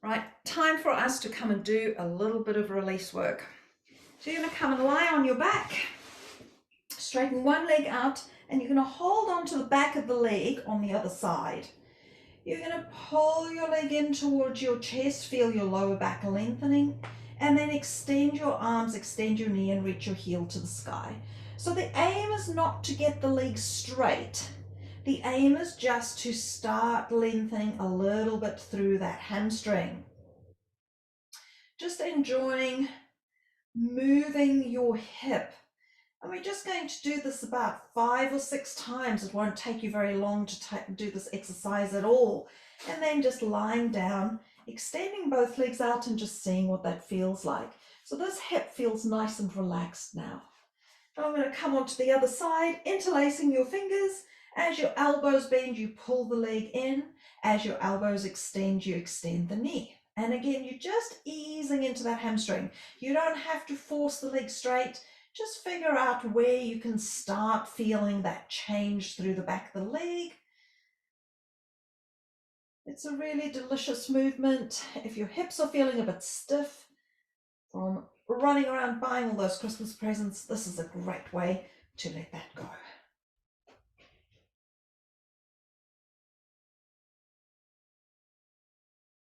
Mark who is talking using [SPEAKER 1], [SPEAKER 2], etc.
[SPEAKER 1] Right, time for us to come and do a little bit of release work. So you're going to come and lie on your back, straighten one leg out, and you're going to hold on to the back of the leg on the other side. You're going to pull your leg in towards your chest, feel your lower back lengthening, and then extend your arms, extend your knee, and reach your heel to the sky. So the aim is not to get the leg straight. The aim is just to start lengthening a little bit through that hamstring. Just enjoying moving your hip. And we're just going to do this about 5 or 6 times. It won't take you very long to do this exercise at all. And then just lying down, extending both legs out and just seeing what that feels like. So this hip feels nice and relaxed now. Now I'm going to come onto the other side, interlacing your fingers. As your elbows bend, you pull the leg in. As your elbows extend, you extend the knee. And again, you're just easing into that hamstring. You don't have to force the leg straight. Just figure out where you can start feeling that change through the back of the leg. It's a really delicious movement. If your hips are feeling a bit stiff from running around buying all those Christmas presents, this is a great way to let that go.